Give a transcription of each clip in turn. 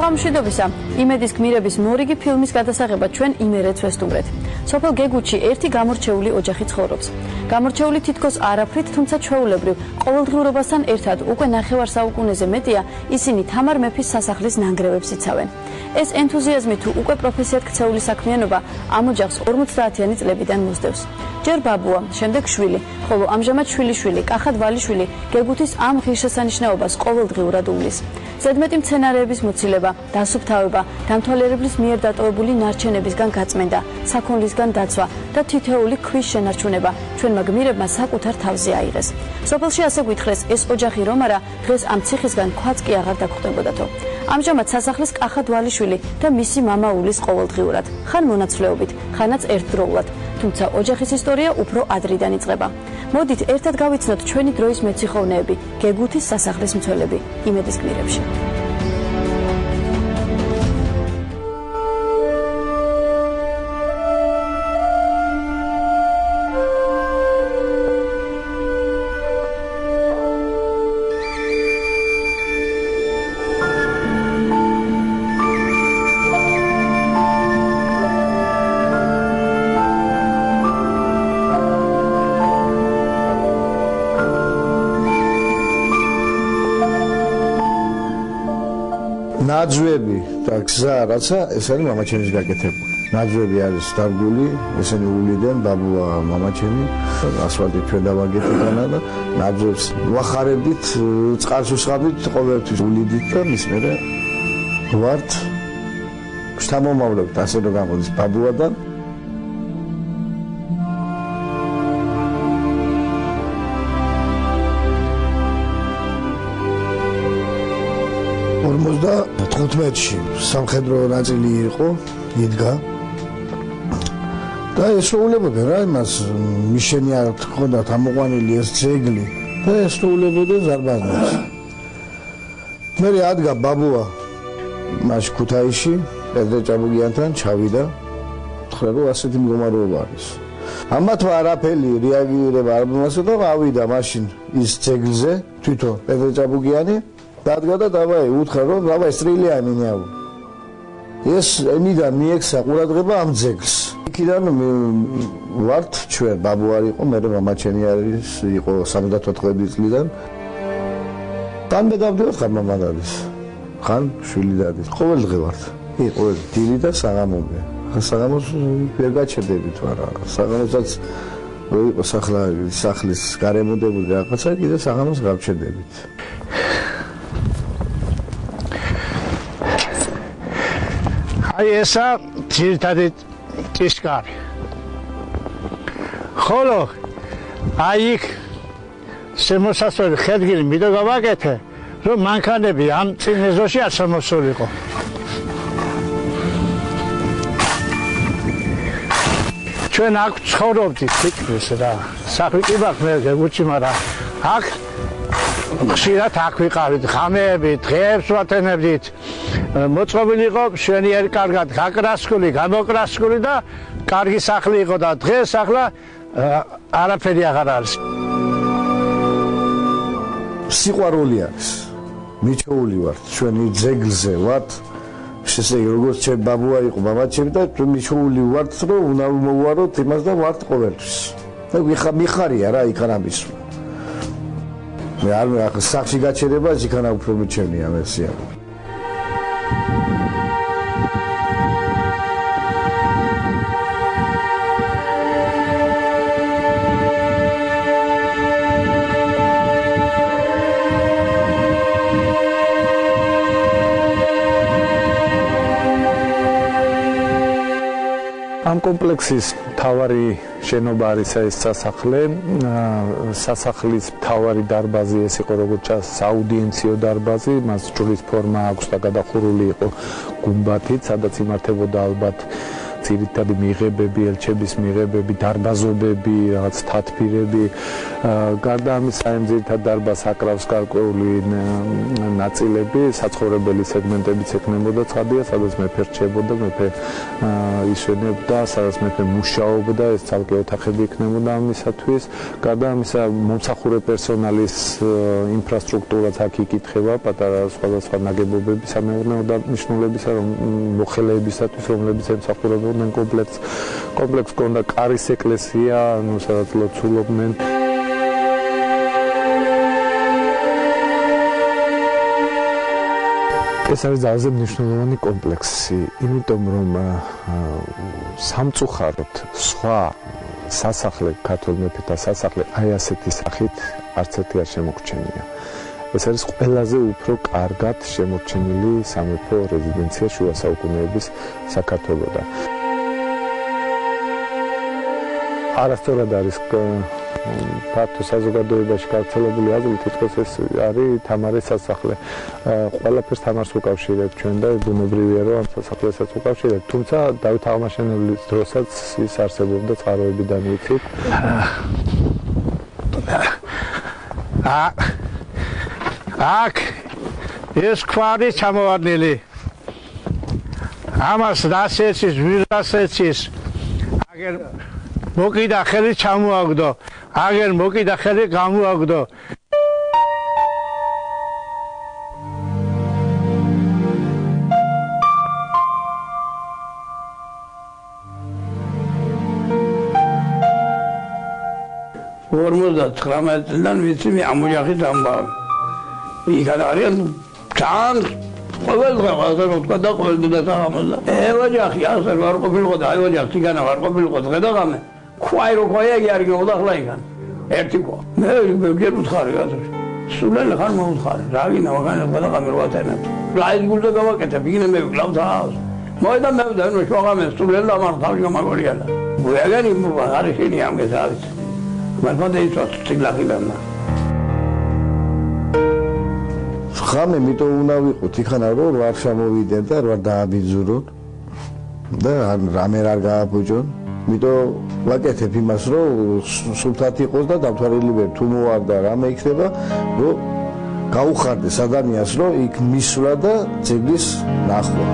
მშრალ მშვიდობისა, იმედის გმირების მორიგი ფილმის გადასაღებად ჩვენ იმერეთს ვესტუმრეთ. სოფელ გეგუთში ერთი გამორჩეული ოჯახი ცხოვრობს. გამორჩეული თითქოს არაფრით, თუმცა ჩვეულებრივ, ყოველდღიურობასთან ერთად უკვე 9 საუკუნეზე მეტია ისინი თამარ მეფის სასახლის ნანგრევებს იცავენ. ეს ენთუზიაზმი თუ უკვე პროფესიად ქცეული საქმიანობა ამ ოჯახს 50-იანი წლებიდან მოსდევს. ჯერ ბაბუა, შემდეგ შვილი, ხოლო ამჟამად შვილიშვილი, კახად ვალიშვილი გეგუთის ამ ღირსშესანიშნაობას ყოველდღიურად უვლის. ზედმეტი მცენარეების მოცილება, დასუფთავება, დამთვალიერებლის მიერ დატოვებული ნარჩენებისგან გაწმენდა, საქონლისგან დაცვა და თითოეული ქვის შენარჩუნება ჩვენმა გმირებმა საკუთარ თავზე აიღეს. სოფელში ასე გვითხრეს, ეს ოჯახი რომ არა, დღეს ამ ციხისგან ქვაც კი აღარ დაგხვდებოდათო. ამჟამად სასახლის კახად ვალიშვილი და მისი მამა უვლის ყოველდღიურად, ხან მონაცვლეობით, ხანაც ერთდროულად, თუმცა ოჯახის ისტორია უფრო ადრიდან იწყება. მოდით ერთად გავიცნოთ ჩვენი დროის მეციხოვნეები, გეგუთის სასახლის მცველები, იმედის გმირებში. ნაძვები და გზა რაცა ეს არის მამაჩემის გაკეთებული. ნაძვები არის დარგული, ესენი უვლიდან ბაბუა მამაჩემი, ასფალტით ჩვენ დავაგეთებანა და ნაძვებს ვახარებდით, წყალს უსხამდით ყოველთვის უვლიდით და მის მერე ვართ შთამომავლებთ ასე რომ გამოდის ბაბუადან. და 15-ში სამხედრო ნაწილი იყო, იდგა და ესრულებოდა რა იმას მიშენია თქონდა ამოყვანილი ეს ძეგლი და ესრულებოდა ზარბაზნებს. მე ადგა ბაბუა მას ქუთაისში პედრე ჭაბუგიანთან ჩავიდა, თქვა რომ ასეთი მდგომარეობა არის. ამათმა არაფერი რეაგირება არ მომასწრო და ავიდა მაშინ ის ძეგლზე თვითონ პედრე ჭაბუგიანი დადგა და დავაი უთხრა რომ დავაი სტრილიანი ნიავ. ეს ენიდან მიექცა ყურადღება ამ ძეგლს. იქიდან ვართ ჩვენ ბაბუარი იყო, მე მამაჩემი არის, იყო 74 წლიდან. თან მე დავდივარ ხან მამად არის. ხან შვილი დადის. ყოველდღე ვართ. ყოველ დილი და საღამომდე. საღამოს ვერ გაჩერდებით ვარა. საღამოსაც რო იყო სახლის გარემონტებული რაღაცა, კიდე საღამოს გავჩერდებით. აი ესა ძირითადი ტისკარი. ხოლო აი იქ შემოსასვლელი ხედგილი მიდო გავაკეთე, რომ მანქანები ამ წინ ეზოში არ შემოსულიყო. ჩვენ აქ ცხოვრობდით თითქმის რა. სახლი კი მაქვს მე გეგუთში, მაგრამ აქ ხშირად აქ ვიყავით, ღამეები, დღეებს ვატენებდით. მოწყობილი იყო მშვენიერი კარგად გაკრასკული, გამოკრასკული და კარგი სახლი იყო და დღეს ახლა არაფერი აღარ არის. სიყვარული არის. მიჩეული ვართ, ჩვენი ძეგლზე ვართ. შესაძლოა როგორც ჩემ ბაბუა იყო, მამაჩემი და მიჩეული ვართ, რომ უნდა მოვუაროთ იმას და ვართ ყოველთვის. და მიხარია რა იქანა მისვლა. მე არ ახლა სახში გაჩერება იქანა უფრო მიჩემია მე სიამოვნებო. ამ კომპლექსის მთავარი შენობა არის ეს სასახლე. სასახლის მთავარი დარბაზი ეს იყო როგორც ჩანს საუდიენციო დარბაზი, მას ჯვრის ფორმა აქვს და გადახურული იყო გუმბათით, სადაც იმართებოდა ალბათ ძირითადი მიღებები, ელჩების მიღებები, დარბაზობები, რაღაც თათბირები. გარდა ამისა, ამ ძირითად დარბაზს აკრავს გარკვეული ნაწილები, საცხოვრებელი სეგმენტებიც ექნებოდა ცხადია, სადაც მეფე რჩებოდა, მეფე ისვენებდა, სადაც მეფე მუშაობდა, ეს ცალკე ოთახები იქნებოდა ამისათვის. გარდა ამისა, მომსახურე პერსონალის ინფრასტრუქტურაც აქ იკითხება, პატარა სხვადასხვა ნაგებობები სამეურნეო დანიშნულებისა, მოხელეებისათვის, რომლებიც ემსახურებოდნენ კომპლექსს. კომპლექსს ჰქონდა კარის ეკლესია, სადაც ლოცულობდნენ. ეს არის ძალზე მნიშვნელოვანი კომპლექსი, იმიტომ რომ სამწუხაროდ სხვა სასახლე, ქართულ მეფეთა სასახლე აი ასეთი სახით არც ერთი არ შემოგჩენია. ეს არის ყველაზე უფრო კარგად შემორჩენილი სამეფო რეზიდენცია შუა საუკუნეების საქართველოსთან. არასწორად არის ფართო საზოგადოებაში გავრცელებული აზრი, თითქოს ეს არის თამარის სასახლე. ყველაფერს თამარს უკავშირებთ ჩვენ და ბუნებრივია რომ ამ სასახლესაც უკავშირებთ, თუმცა დავით აღმაშენებლის დროსაც ის არსებობდა წყაროებიდან ვიცით. აქ ეს ქვარი ჩამოვარდნილი. ამას რასეცის, ვირასეცის აგერ მოკიდა ხელი ჩამოაგდო, აგერ მოკიდა ხელი გამოაგდო. წლიდან ვიცი მე ამ ოჯახის ამბავი. იქ არიან თან ყოველდღე ვთქვა და ყოველდღე დაგამოლა. ოჯახი ასე ვარ ყოფილიყო და აი ოჯახი თიგანა ვარ ყოფილიყო დღე და ღამე. ხვაი რო ხვაი არ გიმოდა ხლა იქან. ერთი ყო. მე ჯერ უთხარი ასე. სულელი ხარ მოუთხარი. რა გინდა მაგან და ღამე რო ათენებ. რაის გულზე გავაკეთებ, იგინე მე ვკლავ თავს. მოედა მე და ნუ შუაღამე სულელი ამარ თავი გამაგორიალა. გუიაგანი არის შენი ამ გესავით. მაგრამ ის წიგლაღილანა. ხამე მითო უნდა ვიყოთ იქანა რომ არ შემოვიდეთ და რა დააბიძუროთ და რამე არ გააბუჯონ. მითო ვაკეთებ იმას რომ სულთად იყოს და დამთვალელი ვერ თუ მოარდა რამე იქნება რომ გაუხარდეს ადამიანს რომ იქ მისვლა და ძეგლის ნახვა.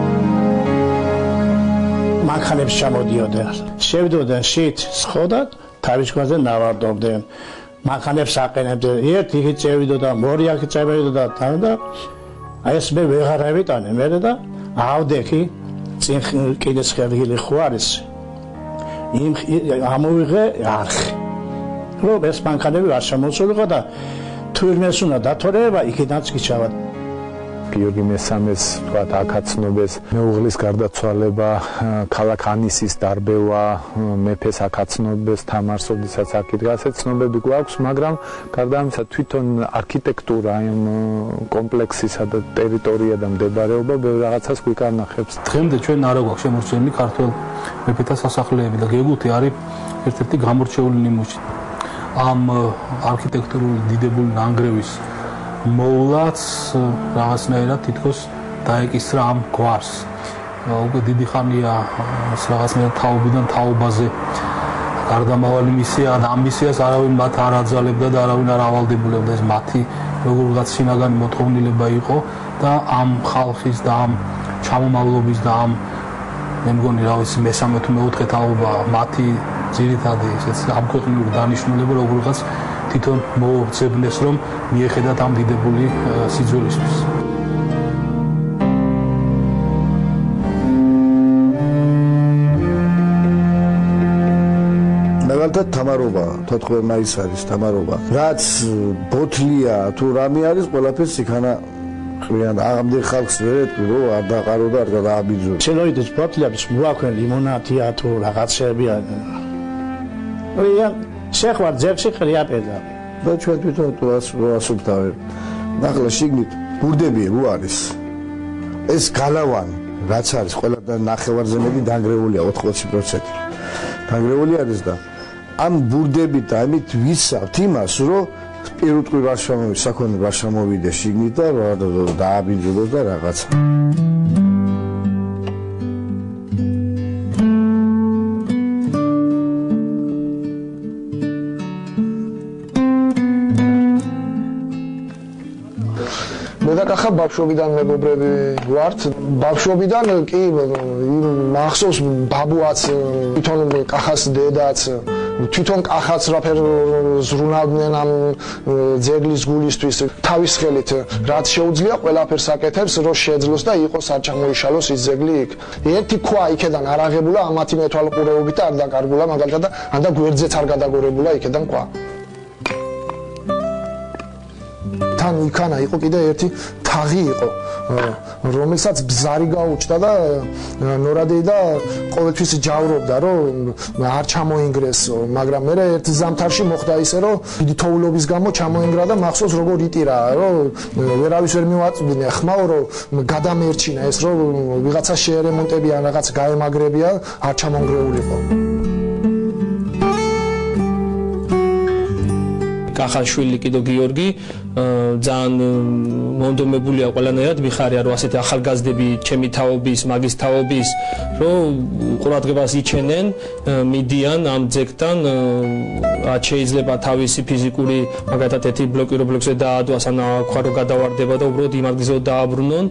მანქანებს ჩამოდიოდნენ. შევდოდნენ შით სხოდად თავის გვაზე ნავარდობდნენ. მანქანებს აყენებდნენ. ერთი იქით წევიდოდა, მორი აქ წევიდოდა თან და აი ეს მე ვეღარ ავიტანე მე და ავდექი წინ კიდე ხერგილი ხო არის. იმ ამოვიღე არხი. რომ ეს მანქანები არ შემოსულიყო და თუ იმეს უნდა დათორება იქიდანაც კი ჩავა. გიორგი მესამეს თქვათ აკაცნობეს მეუღლის გარდაცვალება, ქალაქ ანისის დარბევა, მეფეს აკაცნობეს თამარს, ოდესაც აქ იდგა, ასეთ ცნობები გვაქვს, მაგრამ გარდა ამისა თვითონ არქიტექტურა ამ კომპლექსისა და ტერიტორია და მდებარეობა ბევრ რაღაცას გვიკარნახებს. დღემდე ჩვენ არა გვაქვს შემორჩენილი ქართულ მეფეთა სასახლეები და გეგუთი არის ერთ-ერთი გამორჩეული ნიმუში. ამ არქიტექტურული დიდებული ნანგრევის მოვლაც რაღაცნაირად თითქოს დაეკისრა ამ გვარს. უკვე დიდი ხანია რაღაცნაირად თაობიდან თაობაზე გარდამავალი მისია და ამ მისიას არავინ მათ არ აძალებდა და არავინ არ ავალდებულებდა. ეს მათი როგორღაც შინაგანი მოთხოვნილება იყო და ამ ხალხის და ამ ჩამომავლობის და ამ მე მგონი რა ვიცი მესამე თუ მეოთხე თაობა მათი ძირითადი ესეც ამქვეყნიური დანიშნულება როგორღაც თვითონ მოუძებნეს რომ მიეხედათ ამ დიდებული სიძველისთვის. მაგალითად თამარობა 14 მაისს არის თამარობა. რაც ბოთლია თუ რამე არის ყველაფერს იქანა ხრიან ამდენ ხალხს ვერ ეტყვი რომ არ დაყარო და არ დააბიძო. შენოიდეს ბოთლებს მოაქვენ ლიმონადია თუ რაღაცები. ოია შეხვარ ძებში ყრია პედალი და ჩვენ თვითონ ვასუფთავებ. ნახლა შიგნით ბურდები რო არის. ეს გალავანი რაც არის ყველა და ნახევარზემები დანგრეულია 80%. დანგრეული არის და ამ ბურდებით და ამით ვისავთ იმას რომ პირუტყვი არ შემოვიდეს, საქონლე არ შემოვიდეს შიგნით და დააბინძუროს და რაღაცა. ახლა ბავშვობიდან მეგობრები ვართ. ბავშვობიდან კი მახსოვს ბაბუაც, თვითონ კახას დედაც, თვითონ კახაც რაფერ ზრუნავდნენ ამ ძეგლის გულისთვის თავის ხელით, რაც შეუძლია ყველაფერს აკეთებს, რომ შეძლოს და იყოს არ ჩამოიშალოს ის ძეგლი იქ. ერთი ქვა იქედან არ აღებულა ამათი მეთვალყურეობით და არ დაკარგულა მაგალითად და ანდა გვერდზეც არ გადაგორებულა იქედან ქვა. თან იქანა იყო კიდე ერთი თაღი იყო, რომელსაც ბზარი გაუჩნდა და ნორადეიდა ყოველთვის ჯავრობდა, რომ არ ჩამოინგრესო, მაგრამ მე ერთ ზამთარში მოხდა ისე, რომ დიდი თოვლობის გამო ჩამოინგრა და მახსოვს როგორ იტირა, რომ ვერავის ვერ მივაწვდინე, ხმაო რომ გადამერჩინა ეს, რომ ვიღაცა შეერემონტებია, რაღაც გაემაგრებია, არ ჩამონგრეულიყო. კახაშვილი კიდო გიორგი ძალიან მონდომებულია ყველანაირად მიხარია რომ ასეთი ახალგაზრდები ჩემი თაობის მაგის თაობის რომ ყურადღებას იჩენენ მიდიან ამ ძეგლთან რაც შეიძლება თავისი ფიზიკური მაგალითად ერთი ბლოკი რო ბლოკზე დაადვას ან აქვა რო გადავარდება და უბრალოდ იმ ადგილზე დააბრუნონ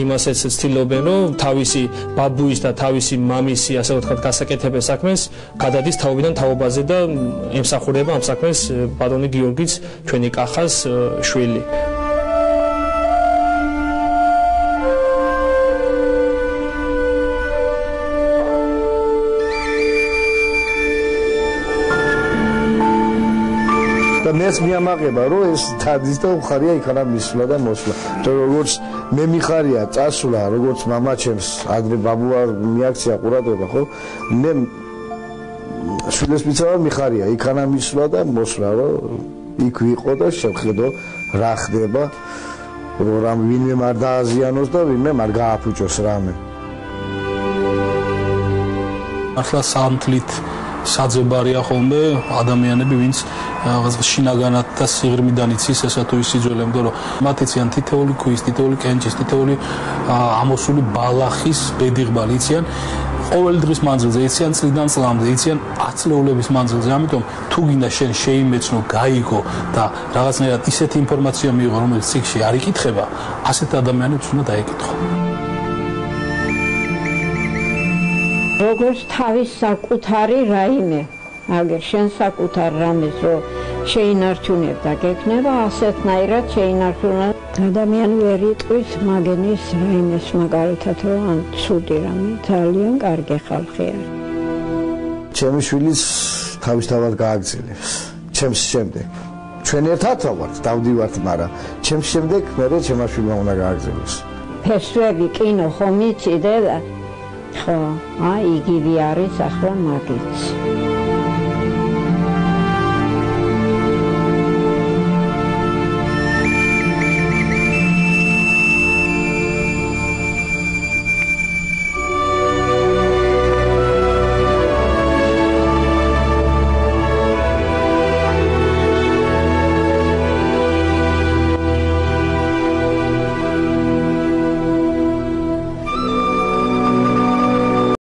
იმასაც ცდილობენ რომ თავისი ბაბუის და თავისი მამისი ასე ვთქვათ გასაკეთებელ საქმეს გადადის თაობიდან თაობაზე და ემსახურება ამ საქმეს ბატონი გიორგიც ჩვენი კახას შვილი. და მეც მიამაყება რომ ეს თადის და უხარია იქანა მისვლა და მოსვლა. როგორც მე მიხარია წასვლა, როგორც მამა ჩემს ადრე ბაბუა მიაქცია ყურადღება, ხო? მე შვილებს მიცავარ მიხარია იქანა მისვლა და მოსვლა, რომ იქ ვიყო და შევხედო რა ხდება, რომ ვინმე არ დააზიანოს და ვინმე არ გააფუჭოს რამე. ახლა სამთლით საძებარია ხოლმე ადამიანები, ვინც რაღაც შინაგანად და სიღრმიდან იცის ესა თუ ის სიძველე, იმიტომ რომ მათ იციან თითოეული ქვის, თითოეული კენჭის, თითოეული ამოსული ბალახის ბედიღბალი იციან. ყოველ დღის მანძილზე იციან წლიდან წლამდე, იციან 10 წლეულების მანძილზე. ამიტომ თუ გინდა შენ შეიმეცნო, გაიგო და რაღაცნაირად ისეთი ინფორმაცია მიიღო, რომელიც ციგში არ იკითხება, ასეთ ადამიანებს უნდა დაეკითხო. როგორც თავის საკუთარი რაიმე, აგერ შენ საკუთარ რამეს რო შეინარჩუნებ და გექნება, ასეთნაირად შეინარჩუნა ადამიანი ვერ იტყვის მაგენის რაიმეს მაგალითად რომ ან ცუდი რამე, ძალიან კარგი ხალხი არის. ჩემი შვილის თავისთავად გააგრძელებს. ჩემს შემდეგ. ჩვენ ერთად ვართ, დავდივართ, მაგრამ ჩემს შემდეგ მე ჩემმა შვილმა უნდა გააგრძელოს. ფესვები, კინო ხომ იცი დედა? ხო, იგივე არის ახლა მაგიც.